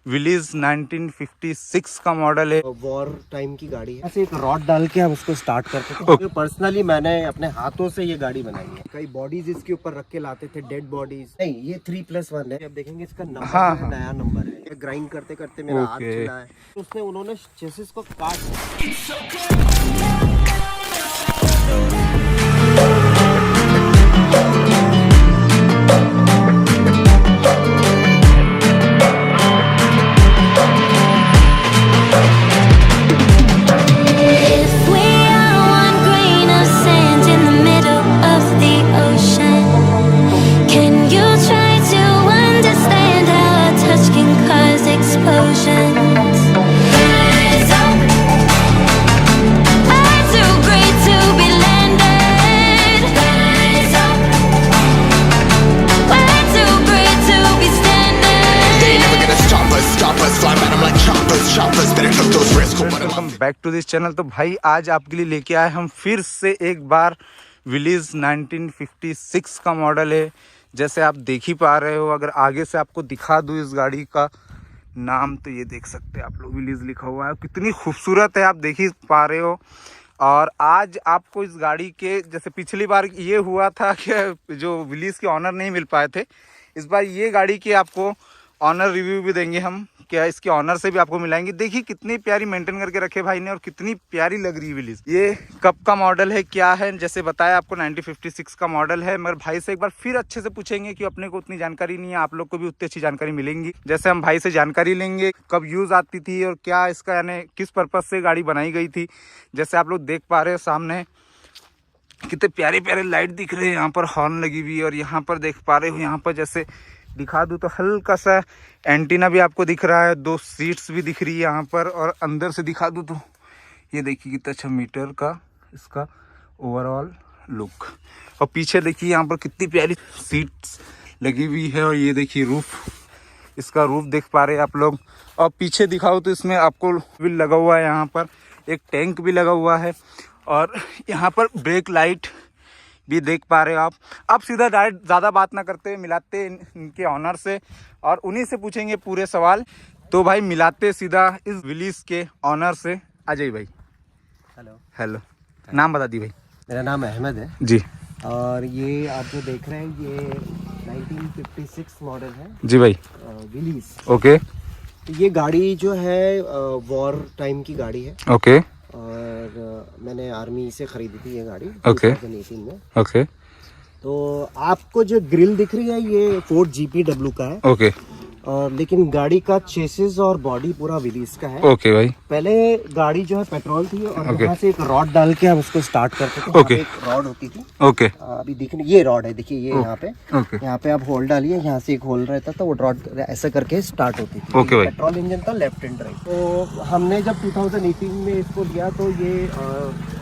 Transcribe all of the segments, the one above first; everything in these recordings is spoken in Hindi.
विलीज 1956 का मॉडल है। वॉर टाइम की गाड़ी है। ऐसे एक रॉड डाल के हम उसको स्टार्ट करते थे। तो पर्सनली मैंने अपने हाथों से ये गाड़ी बनाई है। कई बॉडीज इसके ऊपर रख के लाते थे, डेड बॉडीज। नहीं, ये 3+1 है। अब देखेंगे इसका नंबर हाँ, है, नया नंबर है। ग्राइंड करते करते मेरा हाथ छिला है, तो उसने उन्होंने चेसिस को काट welcome back to this channel. तो भाई आज आपके लिए लेके आए हम फिर से एक बार विलीज 1956 का मॉडल है। जैसे आप देख ही पा रहे हो, अगर आगे से आपको दिखा दूँ इस गाड़ी का नाम, तो ये देख सकते हैं आप लोग, विलीज लिखा हुआ है। कितनी खूबसूरत है, आप देख ही पा रहे हो। और आज आपको इस गाड़ी के, जैसे पिछली बार ये हुआ था कि जो विलीज के ऑनर नहीं मिल पाए थे, इस बार ये गाड़ी के आपको ऑनर रिव्यू भी देंगे हम, क्या इसके ऑनर से भी आपको मिलाएंगे। देखिए कितनी प्यारी मेंटेन करके रखे भाई ने, और कितनी प्यारी लग रही है विलीज। ये कब का मॉडल है, क्या है, जैसे बताया आपको 1956 का मॉडल है। मगर भाई से एक बार फिर अच्छे से पूछेंगे कि अपने को उतनी जानकारी नहीं है, आप लोग को भी उतनी अच्छी जानकारी मिलेंगी। जैसे हम भाई से जानकारी लेंगे कब यूज़ आती थी और क्या इसका, यानी किस पर्पज़ से गाड़ी बनाई गई थी। जैसे आप लोग देख पा रहे हो सामने कितने प्यारे प्यारे लाइट दिख रहे हैं, यहाँ पर हॉर्न लगी हुई है। और यहाँ पर देख पा रहे हो, यहाँ पर जैसे दिखा दूँ तो हल्का सा एंटीना भी आपको दिख रहा है, 2 सीट्स भी दिख रही है यहाँ पर। और अंदर से दिखा दूँ तो ये देखिए कितना अच्छा मीटर का इसका ओवरऑल लुक। और पीछे देखिए यहाँ पर कितनी प्यारी सीट्स लगी हुई है। और ये देखिए रूफ, इसका रूफ देख पा रहे हैं आप लोग। और पीछे दिखाओ तो इसमें आपको व्हील लगा हुआ है, यहाँ पर एक टैंक भी लगा हुआ है। और यहाँ पर ब्रेक लाइट भी देख पा रहे हो आप। अब सीधा डायरेक्ट ज़्यादा बात ना करते मिलाते इनके ऑनर से, और उन्हीं से पूछेंगे पूरे सवाल। तो भाई मिलाते सीधा इस विलीज के ऑनर से। अजय भाई, हेलो, नाम बता दी भाई। मेरा नाम अहमद है जी। और ये आप जो देख रहे हैं ये 1956 मॉडल है जी भाई। विलीज। ओके। तो ये गाड़ी जो है वॉर टाइम की गाड़ी है। ओके। और मैंने आर्मी से खरीदी थी ये गाड़ी 2018 में। ओके। तो आपको जो ग्रिल दिख रही है ये फोर्ड GPW का है। ओके। और लेकिन गाड़ी का चेसिस और बॉडी पूरा विलीज का है। ओके भाई। पहले गाड़ी जो है पेट्रोल थी, और ओके। यहाँ से एक रॉड डाल के हम उसको स्टार्ट करते थे। ओके। एक रॉड होती थी। ओके। अभी दिखने ये रॉड है, देखिए ये यहाँ पे। ओके। यहाँ पे आप होल डालिए, यहाँ से एक होल रहता था, वो रॉड ऐसा करके स्टार्ट होती थी। ओके भाई। पेट्रोल इंजन था, लेफ्ट एंड राइट। तो हमने जब 2018 में इसको लिया तो ये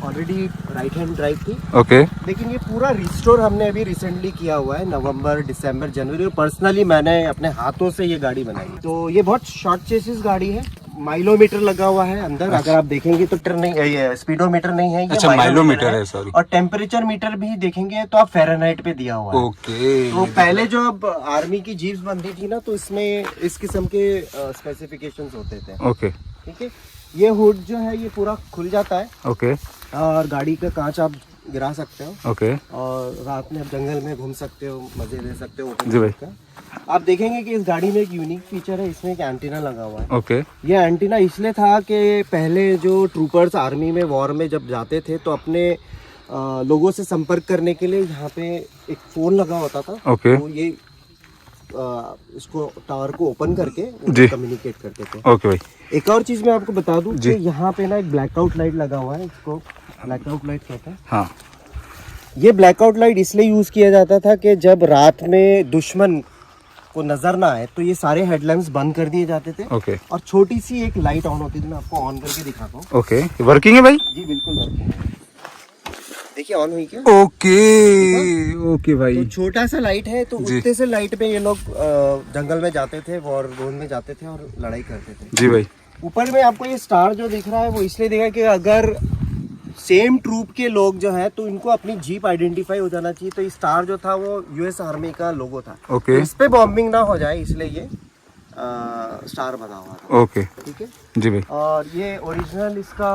ऑलरेडी राइट हैंड ड्राइव थी। ओके। लेकिन ये पूरा रिस्टोर हमने अभी रिसेंटली किया हुआ है, नवंबर, दिसंबर, जनवरी। और पर्सनली मैंने अपने हाथों से ये गाड़ी बनाई। तो ये बहुत शॉर्ट चेसिस गाड़ी है, माइलोमीटर लगा हुआ है अंदर। अगर आप देखेंगे तो नहीं, ये स्पीडोमीटर नहीं है, ये अच्छा माइलोमीटर है, सॉरी। और टेम्परेचर मीटर भी देखेंगे तो आप फ़ारेनहाइट पे दिया हुआ है। ओके। तो पहले जो अब आर्मी की जीप्स बनती थी ना, तो इसमें इस किस्म के स्पेसिफिकेशंस होते थे। ओके। ठीक है। ये हुड जो है ये पूरा खुल जाता है। ओके। और गाड़ी का कांच आप गिरा सकते हो। ओके। और रात में आप जंगल में घूम सकते हो, मजे ले सकते हो। जी भाई। आप देखेंगे कि इस गाड़ी में एक यूनिक फीचर है, इसमें एक एंटीना लगा हुआ है। ओके। ये एंटीना इसलिए था कि पहले जो ट्रूपर्स आर्मी में वॉर में जब जाते थे तो अपने लोगों से संपर्क करने के लिए यहाँ पे एक फोन लगा होता था। ओके। तो ये इसको टावर को ओपन करके कम्युनिकेट करते थे। ओके भाई। एक और चीज मैं आपको बता दूं कि यहाँ पे ना एक ब्लैकआउट लाइट लगा हुआ है, इसको ब्लैकआउट लाइट कहते हैं। हाँ। ये ब्लैकआउट लाइट इसलिए यूज किया जाता था कि जब रात में दुश्मन को नजर ना आए तो ये सारे हेडलैम्प्स बंद कर दिए जाते थे। ओके। और छोटी सी एक लाइट ऑन होती थी, मैं आपको ऑन करके दिखाता हूँ। ओके, वर्किंग है भाई? जी बिल्कुल वर्किंग है। देखिए ऑन हुई क्या? ओके। ओके भाई। तो छोटा सा लाइट है, तो उतने से लाइट पे ये लोग जंगल में जाते थे, वॉर जोन में जाते थे और लड़ाई करते थे। जी भाई। ऊपर में आपको ये स्टार जो दिख रहा है वो इसलिए दिखा कि अगर सेम ट्रूप के लोग जो है तो इनको अपनी जीप आइडेंटिफाई हो जाना चाहिए। तो स्टार जो था वो यूएस आर्मी का लोगो था। ओके। इस पे बॉम्बिंग ना हो जाए इसलिए ये स्टार बना हुआ था। ओके ठीक है, जी भाई। और ये ओरिजिनल इसका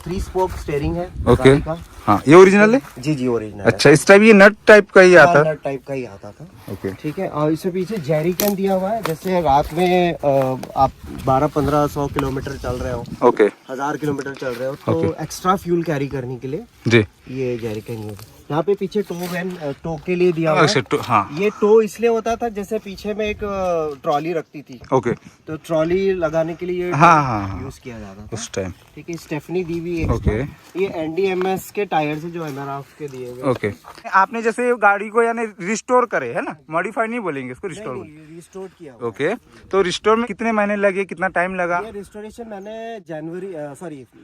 3 स्पोक स्टेयरिंग है ओके, गाड़ी का। हाँ ये ओरिजिनल है। जी जी ओरिजिनल। अच्छा, इस टाइप ये नट टाइप का ही आता है। नट टाइप का ही आता था। ओके ठीक है, और इसके पीछे जेरी कैन दिया हुआ है, जैसे रात में आप 12-15-100 किलोमीटर चल रहे हो, ओके 1000 किलोमीटर चल रहे हो, तो एक्स्ट्रा फ्यूल कैरी करने के लिए जी। ये जेरी कैन यहाँ पे पीछे टो के लिए दिया हुआ अच्छा, है। हाँ ये टो इसलिए होता था जैसे पीछे में एक ट्रॉली रखती थी, ओके, तो ट्रॉली लगाने के लिए हाँ यूज किया जाता था उस टाइम। ठीक है, स्टेफनी दी हुई है। ओके। ये एनडीएमएस के टायर से जो एमआरएफ के दिए हुए। ओके, आपने जैसे गाड़ी को यानी रिस्टोर करे है ना, मॉडिफाई नहीं बोलेंगे इसको, रिस्टोर। रिस्टोर किया हुआ है। ओके, तो रिस्टोर में कितने महीने लगे, कितना टाइम लगा? ये रिस्टोरेशन मैंने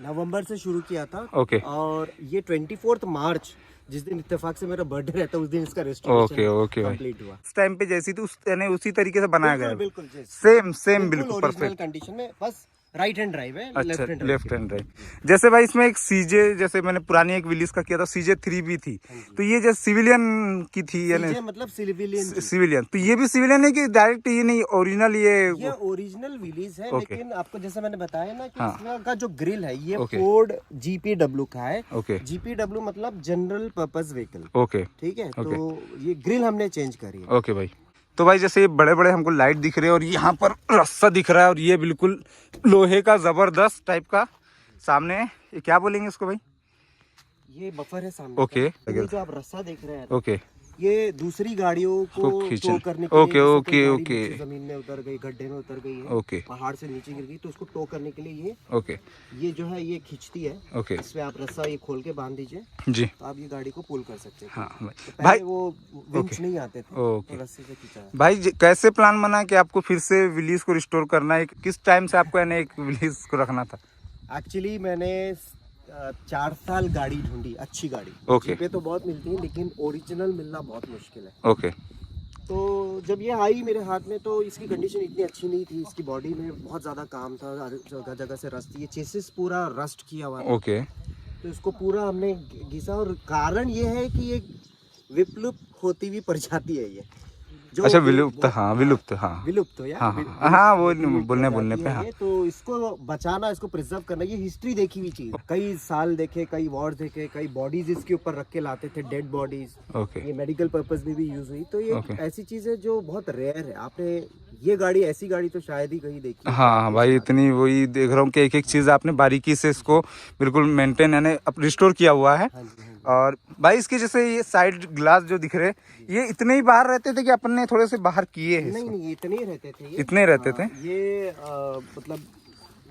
नवंबर से शुरू किया था। ओके और ये 24 मार्च, जिस दिन इत्तेफाक से मेरा बर्थडे रहता है, उस दिन इसका रिस्टोरेशन ओके ओके भाई। कंप्लीट हुआ। उस टाइम पे जैसी थी उस यानी उसी तरीके से बनाया गया है। बिल्कुल सेम बिल्कुल परफेक्ट कंडीशन में, बस राइट हैंड ड्राइव है। अच्छा, लेफ्ट हैंड ड्राइव। जैसे भाई इसमें एक सीजे, जैसे मैंने पुरानी एक विलीज का किया था, सीजे 3 भी थी, तो ये जैसे सिविलियन की थी यानी मतलब सिविलियन, तो ये भी सिविलियन है कि डायरेक्ट ये नहीं ओरिजिनल? ये ओरिजिनल विलीज है। ओके। लेकिन आपको जैसे मैंने बताया ना कि हाँ। इसमें का जो ग्रिल है ये ओके। फोर्ड जीपीडब्ल्यू का है। ओके जीपीडब्ल्यू मतलब जनरल पर्पस व्हीकल। ओके ठीक है, तो ये ग्रिल हमने चेंज करी है। ओके भाई। तो भाई जैसे ये बड़े बड़े हमको लाइट दिख रहे हैं और यहाँ पर रस्सा दिख रहा है, और ये बिल्कुल लोहे का जबरदस्त टाइप का सामने, ये क्या बोलेंगे इसको भाई? ये बफर है सामने। ओके। का। ये जो आप रस्सा देख रहे हैं, ओके, ये दूसरी गाड़ियों को खींचने। टो करने के लिए। ओके, जैसे कोई ओके, गाड़ी ओके। नीचे जमीन में उतर गई, गड्ढे में उतर गई है, ओके पहाड़ से नीचे गिर गई, तो उसको टो करने के लिए ओके ये जो है ये खींचती है। ओके इसमें आप रस्सा ये खोल के बांध दीजिए, जी। तो आप ये गाड़ी को पुल कर सकते हैं। हाँ तो भाई। पहले भाई वो विंच नहीं आते थे, ओके तो रस्से से खींचा है। भाई, कैसे प्लान बना कि आपको फिर से विलीज को रिस्टोर करना है? किस टाइम से आपको यानी एक विलीज को रखना था? एक्चुअली मैंने 4 साल गाड़ी ढूंढी, अच्छी गाड़ी। ओके। जीपे तो बहुत मिलती है, लेकिन ओरिजिनल मिलना बहुत मुश्किल है। ओके तो जब ये आई मेरे हाथ में, तो इसकी कंडीशन इतनी अच्छी नहीं थी। इसकी बॉडी में बहुत ज़्यादा काम था, जगह जगह से रस्ट, ये चेसिस पूरा रस्ट किया हुआ था। ओके तो इसको पूरा हमने घिसा, और कारण ये है कि ये विलुप्त होती हुई प्रजाति है ये। अच्छा, विलुप्त, हाँ विलुप्त, हाँ विलुप्त हो या हाँ विलुप्त हाँ, वो विलुप्त बोलने प्रजाति पे है हाँ। ये। तो इसको बचाना, इसको प्रिजर्व करना, ये हिस्ट्री देखी हुई चीज। कई साल देखे, कई वॉर देखे, कई बॉडीज इसके ऊपर रख के लाते थे, डेड बॉडीज। ओके ये मेडिकल पर्पस में भी यूज हुई। तो ये ओके। ऐसी चीज है जो बहुत रेयर है। आपने ये गाड़ी, ऐसी गाड़ी तो शायद ही कहीं देखी है। हाँ भाई, इतनी वही देख रहा हूँ कि एक एक चीज़ आपने बारीकी से इसको बिल्कुल मेंटेन यानी रिस्टोर किया हुआ है। हाँ जी, हाँ जी। और भाई इसके जैसे ये साइड ग्लास जो दिख रहे, ये इतने ही बाहर रहते थे कि अपन ने थोड़े से बाहर किए हैं? नहीं नहीं, इतने ही रहते थे ये। इतने रहते थे? ये मतलब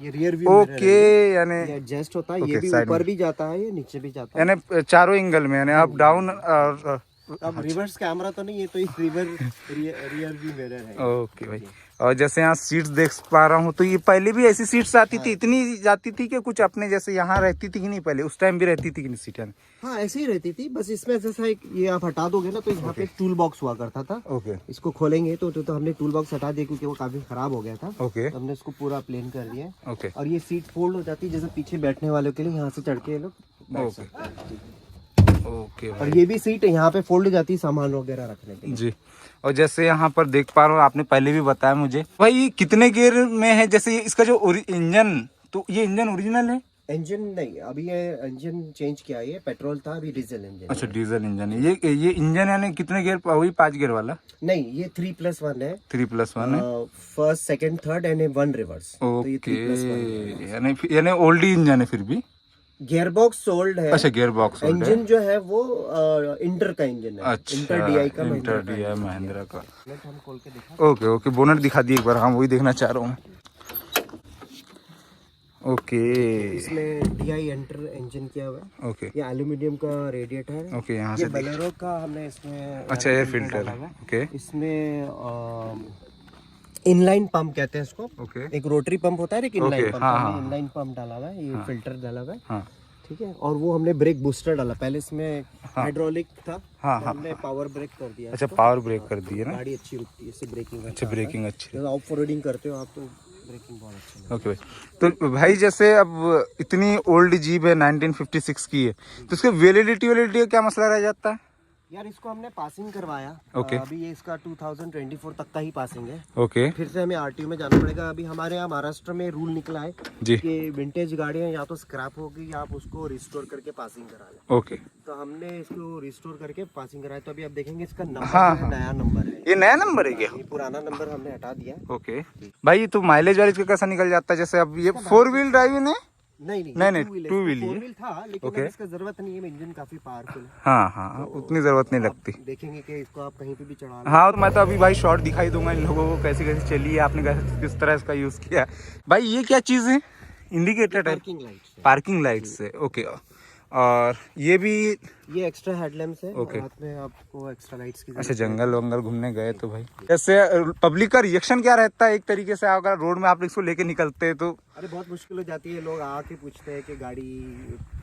ये रियर व्यू ओके, यानी एडजस्ट होता है। ओके, ये भी साइड ऊपर में। भी जाता है, ये नीचे भी जाता है। यानी चारों एंगल में, यानी अप डाउन और अब रिवर्स कैमरा तो नहीं, ये तो एक रियर व्यू मिरर है। ओके भाई। और जैसे यहाँ सीट्स देख पा रहा हूँ, तो ये पहले भी ऐसी सीट्स आती थी? इतनी जाती थी कि कुछ अपने जैसे यहाँ रहती थी कि नहीं? पहले उस टाइम भी रहती थी कि नहीं सीट? हाँ, ऐसे ही रहती थी, बस इसमें जैसा एक ये आप हटा दोगे ना, तो यहाँ पे एक टूल बॉक्स हुआ करता था। ओके इसको खोलेंगे तो हमने टूल बॉक्स हटा दिया, क्योंकि वो काफी खराब हो गया था। ओके तो हमने इसको पूरा प्लेन कर दिया है। ओके और ये सीट फोल्ड हो जाती है, जैसे पीछे बैठने वालों के लिए यहाँ से चढ़ के ये लोग बैठ ओके। सकते हैं। ओके और भाई ये भी सीट यहाँ पे फोल्ड हो जाती है सामान वगैरह रखने के लिए। जी। और जैसे यहाँ पर देख पा रहा हूँ, आपने पहले भी बताया मुझे भाई, ये कितने गियर में है? जैसे इसका जो इंजन, तो ये इंजन ओरिजिनल है? इंजन नहीं, अभी ये इंजन चेंज किया है। ये पेट्रोल था, अभी डीजल इंजन। अच्छा, डीजल इंजन है ये इंजन, यानी कितने गियर? वही 5 गियर वाला? नहीं, ये 3+1 है। 3+1 है। First, second, third and 1 reverse. तो ये 3+1 ओके, यानी ओल्ड इंजन है फिर भी? गियर बॉक्स सोल्ड है। अच्छा, गियर बॉक्स ओल्ड है। इंजन जो है वो इंटर का इंजन है। अच्छा, इंटर डीआई का, इंटर डीआई महिंद्रा का। हम खोल के दिखा। ओके ओके, बोनट दिखा दिए एक बार, हाँ वही देखना चाह रहा हूँ। ओके, इसमें डीआई एंटर इंजन किया हुआ है। ओके ये एल्यूमिनियम का रेडिएटर है। ओके, यहाँ ये से बोलेरो का हमने इसमें अच्छा, एयर फिल्टर है। ओके इसमें इनलाइन पंप कहते हैं इसको। ओके एक रोटरी पंप होता है, एक इनलाइन ओके, पंप। हाँ, हमने हाँ। इनलाइन पंप डाला हुआ है, ये फिल्टर डाला हुआ है। हाँ ठीक है, और वो हमने ब्रेक बूस्टर डाला। पहले इसमें हाइड्रोलिक था, हाँ, तो हाँ। हमने पावर ब्रेक कर दिया। अच्छा, इसको। पावर ब्रेक कर दिए ना? गाड़ी अच्छी रुकती है, इससे ब्रेकिंग अच्छा, ब्रेकिंग अच्छी। जब ऑफ फॉरवर्डिंग करते हो आप, तो ब्रेकिंग बहुत अच्छी है। ओके भाई। तो भाई जैसे अब इतनी ओल्ड जीप है, 1956 की है, तो उसके वैलिडिटी का क्या मसला रह जाता है? यार इसको हमने पासिंग करवाया। ओके। अभी ये इसका 2024 तक का ही पासिंग है। ओके फिर से हमें आरटीओ में जाना पड़ेगा। अभी हमारे यहाँ महाराष्ट्र में रूल निकला है जी। कि विंटेज गाड़ियाँ या तो स्क्रैप होगी या आप उसको रिस्टोर करके पासिंग करा लें। ओके। तो हमने इसको रिस्टोर करके पासिंग कराया। तो अभी आप देखेंगे इसका नंबर हाँ, जो है, नया नंबर है। ये नया नंबर है क्या? ये पुराना नंबर हमने हटा दिया। ओके भाई, तो माइलेज वाइलेज का कैसा निकल जाता है? जैसे अब ये 4 व्हील ड्राइव है? नहीं, नहीं, टू व्हील ही है। 4 व्हील था, लेकिन ओके। अब इसका जरूरत नहीं है। इंजन काफी पावरफुल है। हाँ हाँ, उतनी जरूरत नहीं लगती। देखेंगे कि इसको आप कहीं पे भी चढ़ा लें। हाँ, तो मैं तो अभी भाई शॉर्ट दिखाई दूंगा इन लोगों को कैसी कैसी चली है, आपने किस तरह इसका यूज किया। भाई ये क्या चीज है? इंडिकेटर है? Parking light. पार्किंग लाइट से। ओके। और ये भी ये एक्स्ट्रा हेडलैम्प्स है। ओके। रात में आपको एक्स्ट्रा लाइट्स की अच्छा, जंगल वंगल घूमने गए तो भाई जैसे पब्लिक का रिएक्शन क्या रहता है एक तरीके से अगर रोड में आप इसको लेके निकलते हैं तो? अरे बहुत मुश्किल हो जाती है। लोग आके पूछते हैं कि गाड़ी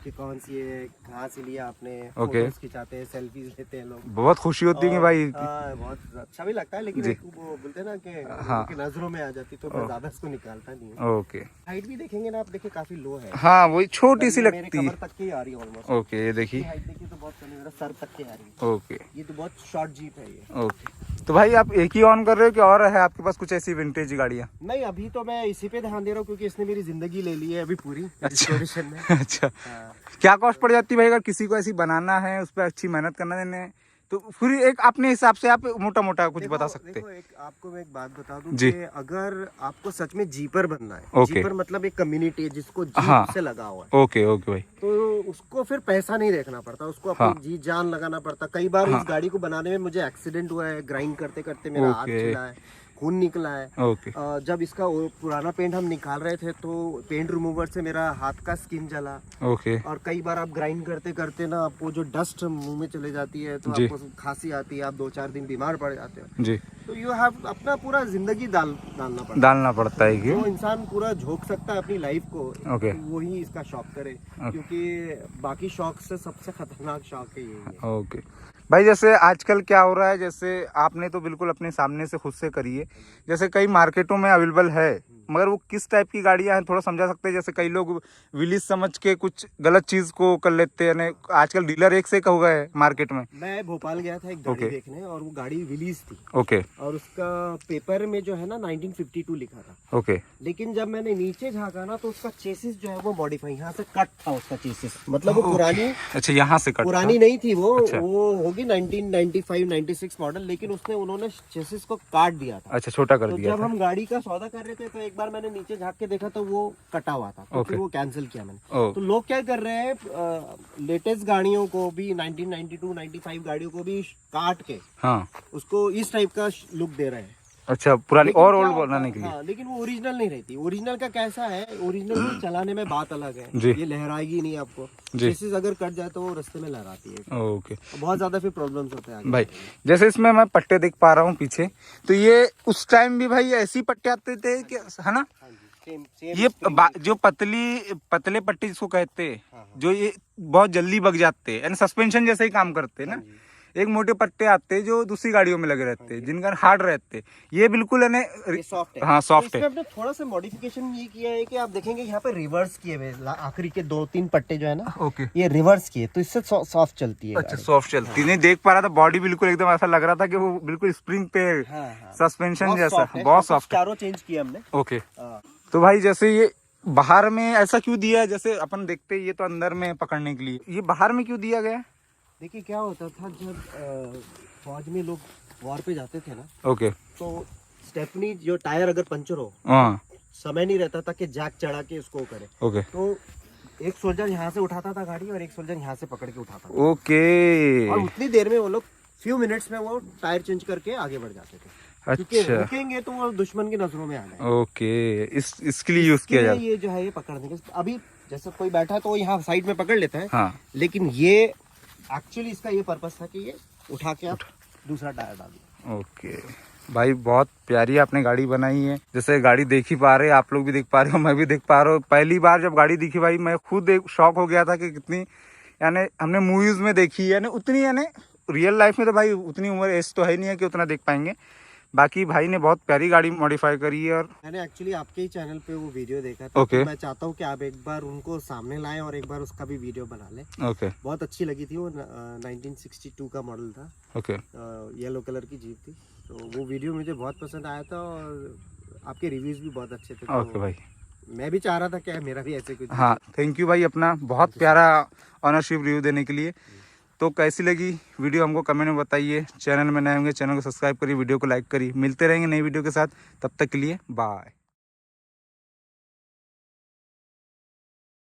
की कौन सी है, कहाँ से लिया आपने। ओके। फोटोज खिंचाते हैं, सेल्फीज लेते हैं लोग। बहुत खुशी होती है कि भाई। बहुत अच्छा भी लगता है, लेकिन जी। एक वो बोलते हैं ना कि हाँ। उनकी नजरों में आ जाती, तो मैं ज्यादा इसको निकालता नहीं हूँ। ओके। हाइट भी देखेंगे ना आप, देखिए काफी लो है। हाँ, वही छोटी सी मेरे लगती है। कमर तक की आ रही है ऑलमोस्ट। ओके, ये देखिए। हाइट देखिए तो बहुत कम है, मेरा सर तक की आ रही है। ओके। ये तो बहुत शॉर्ट जीप है ये। ओके, तो भाई आप एक ही ऑन कर रहे हो कि और है आपके पास कुछ ऐसी विंटेज गाड़ियाँ? नहीं, अभी तो मैं इसी पे ध्यान दे रहा हूँ, क्योंकि इसने मेरी जिंदगी ले ली है अभी पूरी अच्छा। रिस्टोरेशन में। अच्छा, हाँ। क्या कॉस्ट पड़ जाती है भाई अगर किसी को ऐसी बनाना है, उस पर अच्छी मेहनत करना देने है, तो फिर एक अपने हिसाब से आप मोटा मोटा कुछ बता सकते देखो, आपको मैं एक बात बता दूं जी। कि अगर आपको सच में जीपर बनना है, ओके। जीपर मतलब एक कम्युनिटी है जिसको जीप हाँ। से लगा हुआ है, ओके ओके भाई। तो उसको फिर पैसा नहीं देखना पड़ता, उसको अपनी हाँ। जी जान लगाना पड़ता। कई बार हाँ। इस गाड़ी को बनाने में मुझे एक्सीडेंट हुआ है, ग्राइंड करते करते मेरा हाथ ओके। छिला है, खून निकला है। ओके। जब इसका पुराना पेंट हम निकाल रहे थे तो पेंट रिमूवर से मेरा हाथ का स्किन जला। ओके। और कई बार आप ग्राइंड करते करते ना आपको जो डस्ट मुंह में चले जाती है, तो जी। आपको खांसी आती है, आप 2-4 दिन बीमार पड़ जाते हो। जी। तो यू हैव अपना पूरा जिंदगी डालना पड़ता है। डालना पड़ता है कि जो इंसान पूरा झोंक सकता है अपनी लाइफ को, ओके। वही इसका शौक करे, क्योंकि बाकी शौक से सबसे खतरनाक शौक है यही है। ओके भाई, जैसे आजकल क्या हो रहा है, जैसे आपने तो बिल्कुल अपने सामने से खुद से करी है, जैसे कई मार्केटों में अवेलेबल है, मगर वो किस टाइप की गाड़ियां हैं थोड़ा समझा सकते हैं? जैसे कई लोग विलीज समझ के कुछ गलत चीज को कर लेते हैं, यानी आजकल डीलर एक से एक हो गए हैं मार्केट में। मैं भोपाल गया था एक गाड़ी ओके। देखने, और वो गाड़ी विलीज थी, ओके। और उसका पेपर में जो है ना 1952 लिखा था। ओके। लेकिन जब मैंने नीचे झांका ना, तो उसका चेसिस जो है वो मॉडिफाई, यहाँ से कट था उसका चेसिस, मतलब वो पुरानी अच्छा, यहाँ से कट पुरानी नहीं थी वो। अच्छा। वो होगी 1995-96 मॉडल, लेकिन उन्होंने चेसिस को काट दिया था। अच्छा, छोटा कर तो दिया जब था। हम गाड़ी का सौदा कर रहे थे तो एक बार मैंने नीचे झांक के देखा तो वो कटा हुआ था, तो ओके। फिर वो कैंसिल किया मैंने। ओ, तो लोग क्या कर रहे हैं, लेटेस्ट गाड़ियों को भी 1992-95 गाड़ियों को भी काट के हाँ। उसको इस टाइप का लुक दे रहे हैं। अच्छा, पुरानी लेकिन और क्या ओल्ड होता है, बनाने के लिए। हाँ, लेकिन वो ओरिजिनल नहीं रहती। ओरिजिनल का कैसा है, ओरिजिनल को चलाने में बात अलग है, जी। ये लहराएगी नहीं आपको। जी। चेसिस अगर कट जाए तो वो रास्ते में लहराती है, ओके बहुत ज्यादा फिर प्रॉब्लम्स होते हैं आगे। भाई, जैसे इसमें मैं पट्टे देख पा रहा हूँ पीछे, तो ये उस टाइम भी भाई ऐसी पट्टे आते थे कि, है ना? हाँ जी, सेम ये जो पतले पट्टे जिसको कहते हैं, हाँ, हाँ। जो ये बहुत जल्दी बग जाते हैं, यानी सस्पेंशन जैसे ही काम करते हैं ना। एक मोटे पट्टे आते हैं जो दूसरी गाड़ियों में लगे रहते हैं, जिनका हार्ड रहते हैं। ये बिल्कुल ये सॉफ्ट है। हाँ, सॉफ्ट तो है। इसमें हमने थोड़ा सा मॉडिफिकेशन ये किया है कि आप देखेंगे यहाँ पे रिवर्स किए हुए आखिरी के 2-3 पट्टे जो है ना, ओके। ये रिवर्स किए, तो इससे सॉफ्ट चलती है अच्छा, गाड़ी। सॉफ्ट चलती नहीं, देख पा रहा था बॉडी बिल्कुल एकदम ऐसा लग रहा था कि वो बिल्कुल स्प्रिंग पे हाँ, हाँ। सस्पेंशन बहुत जैसा, soft है, बहुत सब कुछ सॉफ्ट। चारों चेंज किया हमने। ओके, हाँ। तो भाई जैसे ये बाहर में ऐसा क्यों दिया है? जैसे अपन देखते हैं ये तो अंदर में पकड़ने के लिए, ये बाहर में क्यों दिया गया? देखिए क्या होता था, जब फौज में लोग वॉर पे जाते थे ना, ओके। तो स्टेपनी जो टायर अगर पंचर हो, हाँ। समय नहीं रहता था कि जैक चढ़ा के उसको करे, ओके। तो एक सोल्जर यहाँ से उठाता था गाड़ी और एक सोल्जर यहाँ से पकड़ के उठाता था, ओके। और उतनी देर में वो लोग फ्यू मिनट्स में वो टायर चेंज करके आगे बढ़ जाते थे। क्योंकि अच्छा, रुकेंगे तो वो दुश्मन की नजरों में आ जाए। ओके, इसके लिए यूज किया इसलिए जाता ये जो है ये पकड़ने के, अभी जैसे कोई बैठा है तो वो यहाँ साइड में पकड़ लेता है, हाँ। लेकिन ये एक्चुअली इसका ये पर्पस था कि ये उठा के आप दूसरा टायर डाल दो। ओके भाई, बहुत प्यारी आपने गाड़ी बनाई है। जैसे गाड़ी देख ही पा रहे हैं, आप लोग भी देख पा रहे हो, मैं भी देख पा रहा हूँ। पहली बार जब गाड़ी दिखी भाई, मैं खुद एक शॉक हो गया था कि कितनी, यानी हमने मूवीज में देखी है, यानी उतनी, यानी रियल लाइफ में तो भाई उतनी उम्र एज तो है नहीं है कि उतना देख पाएंगे, बाकी भाई ने बहुत प्यारी गाड़ी मॉडिफाई करी है। और मैंने एक्चुअली आपके ही चैनल पे वो वीडियो देखा था। Okay. तो मैं चाहता हूँ कि आप एक बार उनको सामने लाएं और एक बार उसका भी वीडियो बना लें। ओके बहुत अच्छी लगी थी वो। 1962 का मॉडल था। ओके येलो कलर की जीप थी। तो वो वीडियो मुझे बहुत पसंद आया था और आपके रिव्यूज भी बहुत अच्छे थे। तो ओके भाई, मैं भी चाह रहा था कि मेरा भी ऐसे कुछ। हाँ थैंक यू भाई अपना बहुत प्यारा ऑनरशिप रिव्यू देने के लिए। तो कैसी लगी वीडियो हमको कमेंट में बताइए। चैनल में नए होंगे चैनल को सब्सक्राइब करिए, वीडियो को लाइक करिए। मिलते रहेंगे नई वीडियो के साथ, तब तक के लिए बाय।